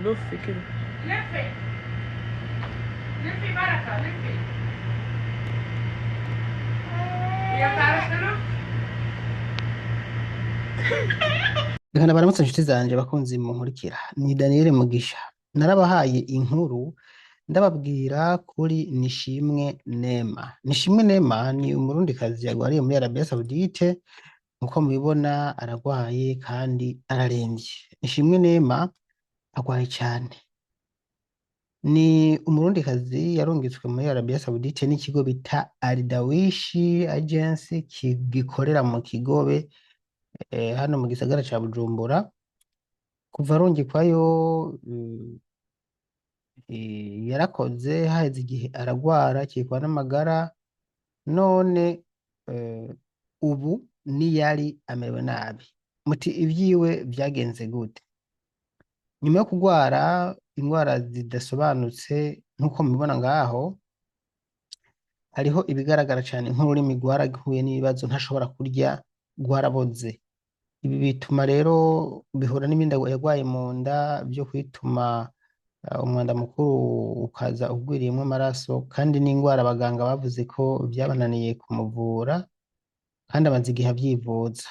لفي كده. لفي لفي بركة لفي. هي بتعرف تلف؟ reka baramutse inshuti zanje bakunzi munkurikira ni Daniel Mugisha narabahaye inkuru ndababwira kuri Nishimwe Neema. Nishimwe Neema ni umurundikazi yarwariye muri Arabia Saudite nkuko mubibona aragwaye kandi araremvye. Nishimwe Neema agwaye cyane, ni umurundikazi yarungitswe muri Arabia Saudite n'ikigo bita Aldawish Agency gikorera mu Kigobe hano mu gisagara ca Bujumbura. Kuva arungikwayo yarakoze haheze igihe aragwara akikwa n'amagara, none ubu niyari amerewe nabi. Muti ivyiwe vyagenze gute? Nyuma yo kugwara indwara zidasobanutse nkuko mubibona ngaho, hariho ibigaragara cane nk'ururimi rwarahuye n'ibibazo ntashobora kurya rwaraboze. Ibi bituma rero bihura n'ibindi yagwaye mu nda vyo kwituma umwanda mukuru ukaza ugwiriyemwo amaraso, kandi n'ingwara abaganga bavuze ko vyabananiye kumuvura kandi amaze igihe avyivuza.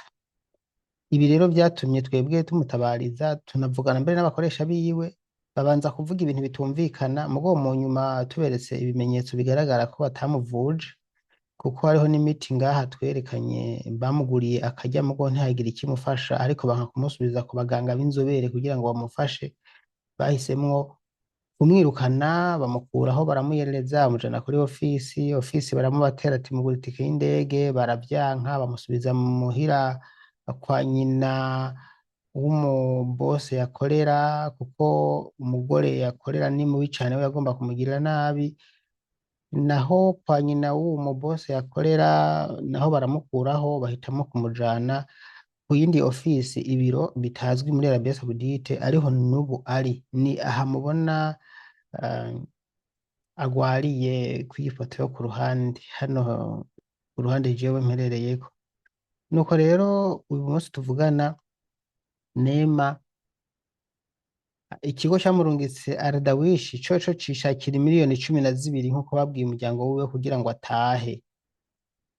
Ibi rero vyatumye twebwe tumutabariza, tunavugana mbere n'abakoresha biwe, babanza kuvuga ibintu bitumvikana, mugabo mu nyuma tuberetse ibimenyetso bigaragara ko batamuvuje, kuko hariho n'imiti ngaha twerekanye bamuguriye akarya mugo ntihagire ikimufasha, ariko banka kumusubiza ku baganga b'inzobere kugira ngo bamufashe. Bahisemwo kumwirukana, bamukuraho baramuyereza bamujana kuri ofisi baramubatera ati mugura itike y'indege, baravyanka bamusubiza muhira kwa nyina w'umubose yakorera, kuko umugore yakorera ni mubi cane we yagomba kumugirira nabi. Naho kwa nyina w'uwo mubose yakorera naho baramukuraho bahitamo kumujana ku yindi ofisi, ibiro bitazwi muri Arabia Saudite, ariho n'ubu ari ni aha mubona agwariye kw'iyi foto yo ku ruhande hano, ku ruhande jewe mperereyeko. Nuko rero uyu munsi tuvugana Neema, ikigo camurungitse Aldawish coco cishakira miliyoni 12 nkuko babwiye umuryango wiwe kugira ngo atahe.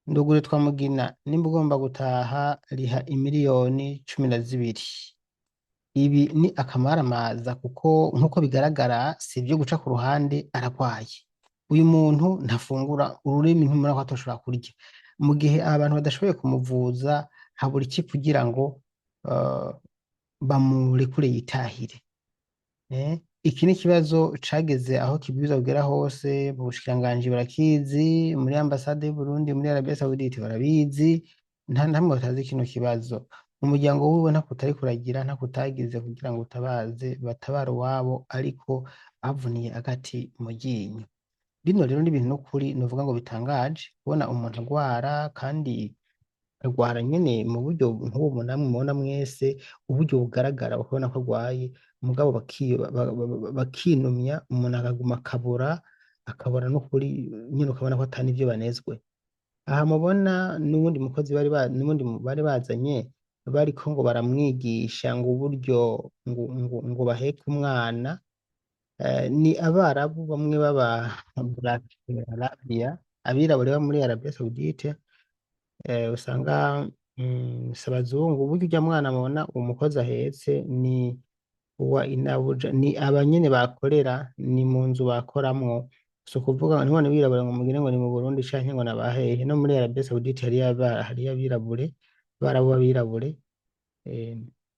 Ndugure twamugina, nimba ugomba gutaha riha imiliyoni 12. Ibi ni akamaramaza kuko nkuko bigaragara si ivyo guca ku ruhande, aragwaye. Uyu muntu ntafungura, ururimi ntumura ko atoshobora kurya. Mu gihe abantu badashoboye kumuvuza habura iki kugira ngo bamurekure yitahire. Iki ni ikibazo cageze aho kibwirizwa kugera hose, mu bushikiranganji barakizi, muri ambasade y'Uburundi muri Arabia Saudite barabizi, nta hamwe batazi kino kibazo. Umuryango wiwe ntako utari kuragira, ntako utagize kugira ngo batabare uwabo, ariko bavuniye agati mu ryinyo. Bino rero ni ibintu n'ukuri novuga ngo bitangaje kubona umuntu agwara, kandi agwara nyene mu buryo nk'ubu namwe mubona mwese, uburyo bugaragara bakabona ko agwaye, mugabo bakinumya umuntu akaguma akabura n'ukuri nyene ukabona ko atani ivyo banezwe. Aha mubona n'uwundi mukozi n'uwundi bari bazanye bariko ngo baramwigisha ngo uburyo ngo baheke umwana. Ni Abarabu bamwe baba Black Arabia, abirabure bo muri Arabia Saudite, usanga si abazungu. Uburyo urya mwana mubona umukozi ahetse ni uwa inabuja, ni abanyene bakorera, ni mu nzu bakoramwo. Si ukuvuga none birabura ngo mugire ngo ni mu Burundi canke ngo nabahehe. No muri Arabia Saudite hariyo abirabure, Abarabu b'abirabure,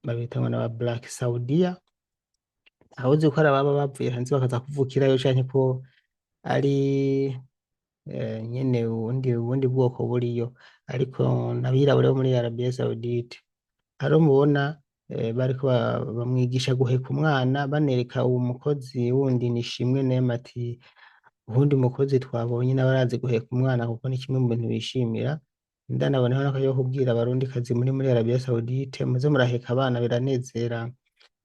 babita ngo n'aba Black Saudia. Ntawuzi ko ari ababa bavuye hanze bakaza kuvukirayo canke ko ari nyene ubundi bwoko buriyo, ariko n'abirabure bo muri Arabia Saudite. Hariho mubona bariko bamwigisha guheka umwana, banereka uwo mukozi wundi Nishimwe Neema ati uwundi mukozi twabonye nawe arazi guheka umwana kuko ni kimwe mu bintu bishimira. Ndanaboneho n'akaryo ko kubwira abarundikazi muri Arabia Saudite, muze muraheka abana biranezera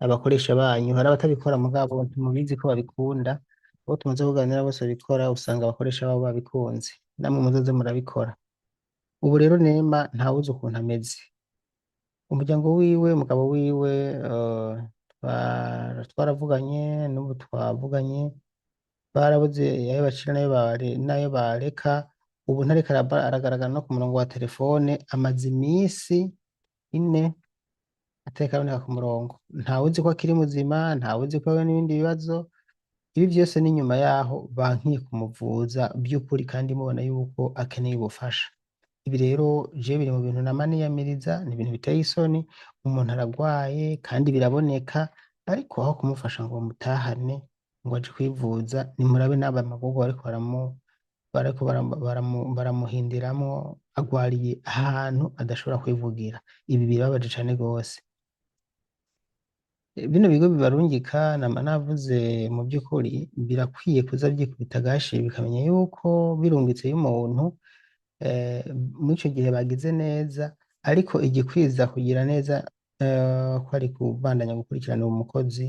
abakoresha banyu. Hari abatabikora mugabo ntimubizi ko babikunda, abo tumaze kuganira bose babikora usanga abakoresha babo babikunze, namwe muzoze murabikora. Ubu rero Neema ntawuzi ukuntu ameze. Umuryango wiwe, umugabo wiwe twaravuganye n'ubu twavuganye, barabuze ayo bacira n'ayo bareka. Ubu ntariko aragaragara no ku murongo wa telefone, amaze iminsi ine atariko araboneka ku murongo. Ntawuzi ko akiri muzima, ntawuzi ko yahuye n'ibindi bibazo. Ibi byose ni nyuma yaho bankiye kumuvuza by'ukuri kandi mubona yuko akeneye ubufasha. Ibi rero je biri mu bintu nama niyamiriza, ni ibintu biteye isoni. Umuntu aragwaye kandi biraboneka, ariko aho kumufasha ngo bamutahane ngo aje kwivuza, nimurabe n'aba magorwa baramuhindiramwo, agwariye ahantu adashobora kwivugira. Ibi birababaje cane gose. Bino bigo bibarungika nama navuze mu by'ukuri birakwiye kuza byikubita agashi bikamenya yuko birungitseyo umuntu muri ico gihe bagize neza, ariko igikwiza kugira neza ko ari kubandanya gukurikirana uwo mukozi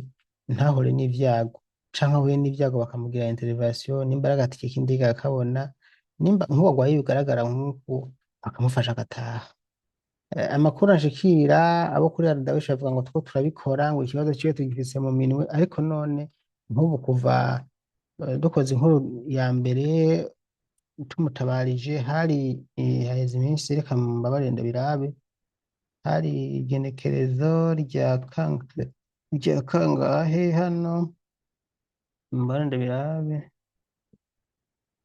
ntahure n'ivyago, canke ahuye n'ivyago bakamugira intervention, nimba ari agatike k'indege akabona, nimba nk'uwo agwaye bigaragara nk'uku bakamufasha agataha. Amakuru anshikira abo kuri Ardawesh bavuga ngo two turabikora, ngo ikibazo ciwe tugifise mu minwe, ariko none nk'ubu kuva dukoze inkuru ya mbere tumutabarije, hari haheze iminsi, reka mbabarire ndabirabe, hari igenekerezo rya kangahe hano, mbabarire ndabirabe.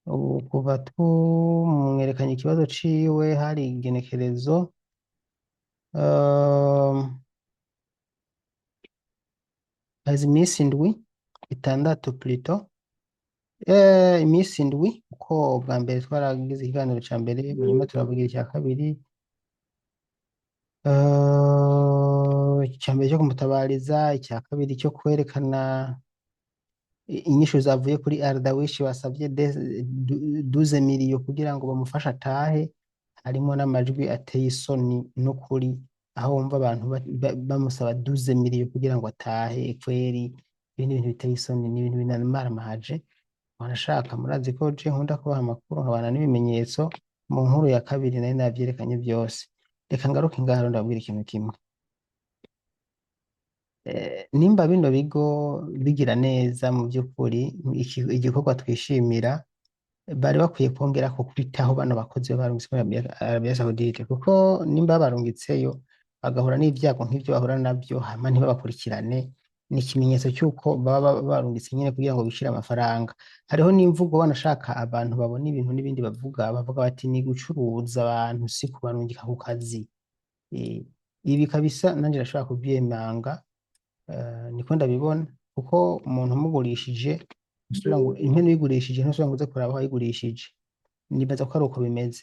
Ubu kuva tumwerekanye ikibazo ciwe hari igenekerezo haheze iminsi indwi, itandatu plutôt, iminsi indwi, kuko bwa mbere twaragize ikiganiro ca mbere, hanyuma turavugira icya kabiri. Icya mbere cyo kumutabariza, icya kabiri cyo kwerekana inyishu zavuye kuri Ardawesh basavye 12 millions kugira ngo bamufashe atahe, harimo n'amajwi ateye isoni n'ukuri, aho wumva abantu bamusaba 12 millions kugira ngo atahe kweri. Ibi ni ibintu biteye isoni, ni ibintu binamaramaje. Wanashaka murazi ko je nkunda kubaha amakuru nkabana n'ibimenyetso. Mu nkuru ya kabiri nari navyerekanye byose. Reka ngaruke ngaho ndabwira ikintu kimwe. Nimba bino bigo bigira neza mu by'ukuri, igikorwa twishimira, bari bakwiye kongera ko kwitaho bano bakozi barungitse muri Arabia Saudite, kuko nimba barungitseyo bagahura n'ivyago nk'ivyo bahura navyo hama ntibabakurikirane, ni ikimenyetso cy'uko baba barungitse nyine kugira ngo bishire amafaranga. Hariho n'imvugo banashaka abantu babona ibintu n'ibindi bavuga bati ni gucuruza abantu, si kubarungika ku kazi. Ibi kabisa nanje ndashobora kuvyemanga, niko ndabibona, kuko umuntu umugurishije usubira ngo impene uyigurishije ntusubira ngo uze kuraba aho wayigurishije. Nibaza ko ari uko bimeze.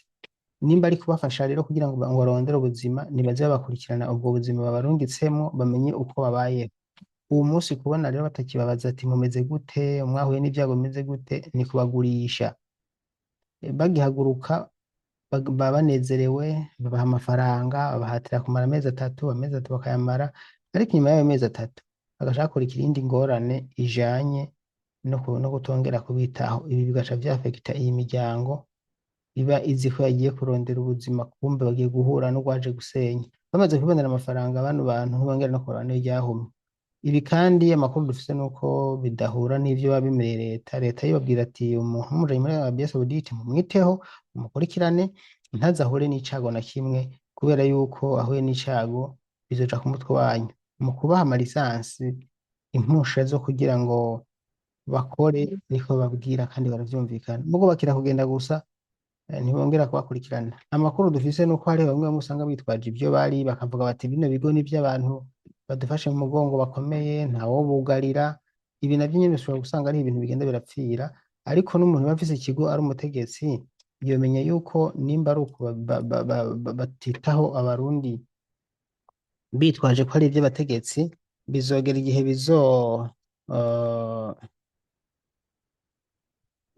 Nimba ari kubafasha rero kugira ngo barondere ubuzima, nibaze babakurikirana ubwo buzima babarungitsemo, bamenye uko babayeho. Uwo munsi kubona rero batakibabaza ati mumeze gute, mwahuye n'ivyago bimeze gute, ni kubagurisha. Bagihaguruka baba banezerewe, babaha amafaranga, babahatira kumara amezi 3, amezi 3 bakayamara, ariko inyuma y'ayo mezi 3 bagashaka kurikira iyindi ngorane ijanye no kutongera kubitaho. Ibi bigaca vyafekita iyi miryango iba izi ko yagiye kurondera ubuzima, kumbe bagiye guhura n'ugwaje gusenya. Bamaze kwibonera amafaranga, bano bantu ntibongera no kuraba n'iryahumye. Ibi kandi amakuru dufise nuko bidahura n'ivyo babemereye leta yibabwira ati umuntu muje muri Arabia Saudite mumwiteho, mumukurikirane, ntazahure n'icago na kimwe, kubera yuko ahuye n'icago bizoca ku mutwe wanyu. Mu kubaha amalisansi, impusha zo kugira ngo bakore, niko babwira kandi baravyumvikana. Mugo bakira kugenda gusa, ntibongera kubakurikirana. Amakuru dufise nuko hari bamwe bamwe usanga bitwaje ivyo bari, bakavuga bati bino bigo ni vy'abantu badufashe mu mugongo bakomeye, ntawo bugarira. Ibi navyo nyene ushobora gusanga ari ibintu bigenda birapfira, ariko n'umuntu aba afise ikigo ari umutegetsi yomenya yuko nimba ari uko batitaho abarundi bitwaje ko ari ivy'abategetsi, bizogera igihe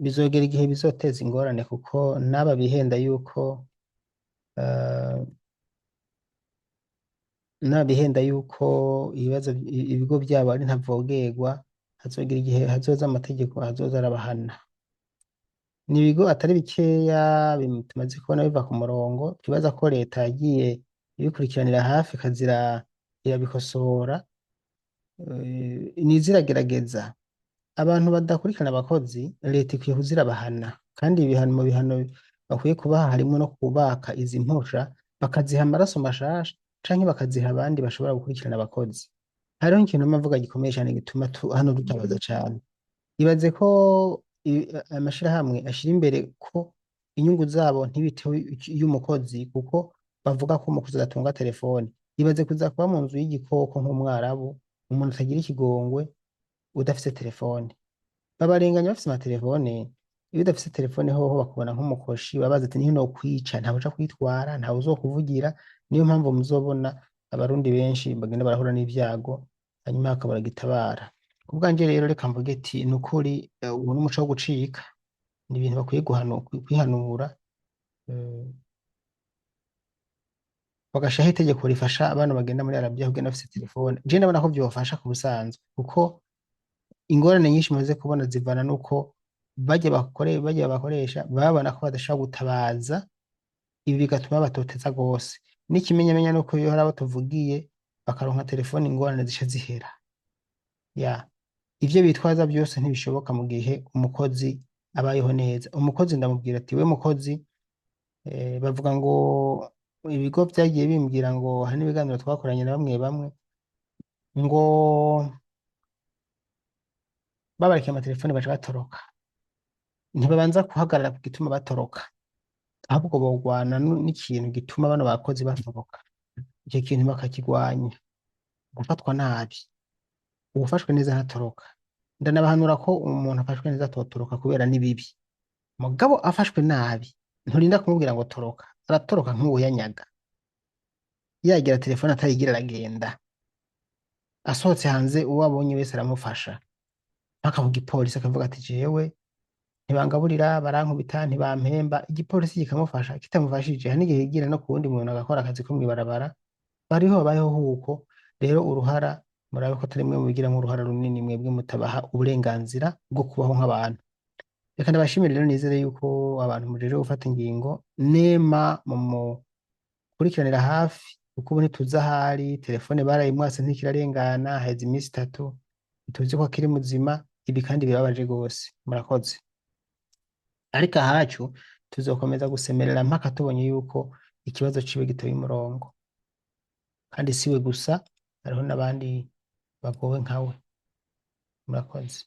bizogera igihe bizoteza ingorane, kuko n'aba bihenda yuko ibigo byabo ari ntavogerwa, hazogera igihe hazoza amategeko hazoza arabahana. Ni ibigo atari bikeya tumaze kubona biva ku murongo, twibaza ko leta yagiye ibikurikiranira hafi ikazira irabikosora, niziragerageza abantu badakurikirana abakozi leta ikwiye kuzirabahana kandi ibihano mu bihano bakwiye kubaha harimo no kubaka izi mpusha bakaziha amaraso mashasha canke bakaziha abandi bashobora gukurikirana abakozi. Hariho ikintu mpavuga gikomeye cyane gituma hano dutabaza cyane. Ibaze ko amashirahamwe ashira imbere ko inyungu zabo ntibiteho y'umukozi kuko bavuga ko umukozi adatunga telefone. Ibaze kuza kuba mu nzu y'igikoko nk'umwarabu, umuntu atagira ikigongwe udafise telefone. Babarenganya bafise amatelefone, iyo udafise telefone hoho bakubona nk'umukoshi, babaza ati niho nokwica, ntawe uja kwitwara, ntawe uzokuvugira. Niyo mpamvu muzobona abarundi benshi bagenda barahura n'ivyago hanyuma hakabura gitabara. Ku bwanje rero reka mvuge ati ni ukuri ubu n'umuco wo gucika, ni ibintu bakwiye kwihanura, eh, bagashiraho itegeko rifasha abana bagenda muri Arabia kugenda bafise telefone. Je ndabona ko vyofasha ku busanzwe kuko ingorane nyinshi mumaze kubona zivana nuko barya bakoresha babona ko badashobora gutabaza, ibi bigatuma batoteza gose. N'ikimenyamenya nuko iyo hari abo tuvugiye bakaronka telefone ingorane zica zihera. Ivyo bitwaza byose ntibishoboka mu gihe umukozi abayeho neza. Umukozi ndamubwira ati we mukozi, bavuga ngo ibigo vyagiye bimbwira ngo hari n'ibiganiro twakoranye na bamwe bamwe ngo babarikiye amatelefone baca batoroka, ntibabanza guhagarara ku gituma batoroka, ahubwo bogwana n'ikintu gituma bano bakozi batoroka. Icyo kintu bakakigwanya, gufatwa nabi. Uwufashwe neza ntatoroka. Ndanabahanura ko umuntu afashwe neza atotoroka kubera ni bibi. Mugabo afashwe nabi nturinda kumubwira ngo toroka, aratoroka nk'uwoyanyaga. Yagira telefone atayigira aragenda, asohotse hanze uwo abonye wese aramufasha, bakavuga ipolisi akavuga ati jewe ntibangaburira, barankubita, ntibampemba. Igipolisi kikamufasha, kitamufashije hari n'igihe yigira no ku wundi muntu agakora akazi ko mw'ibarabara. Bariho babayeho huko. Rero uruhara murabe ko atari mwe mubigiramo uruhara runini, mwebwe mutabaha uburenganzira bwo kubaho nk'abantu. Reka ndabashimire rero, nizere yuko abantu mujeje gufata ingingo nema mumukurikiranira hafi kuko ubu ntituzi ahari. Telefone barayimwase ntikirarengana, haheze iminsi 3 ntituzi ko akiri muzima. Ibi kandi birababaje gose. Murakoze. Ariko ahacu tuzokomeza gusemerera mpaka tubonye yuko ikibazo ciwe gitoye umurongo, kandi siwe gusa, hariho n'abandi bagowe nkawe. Murakoze.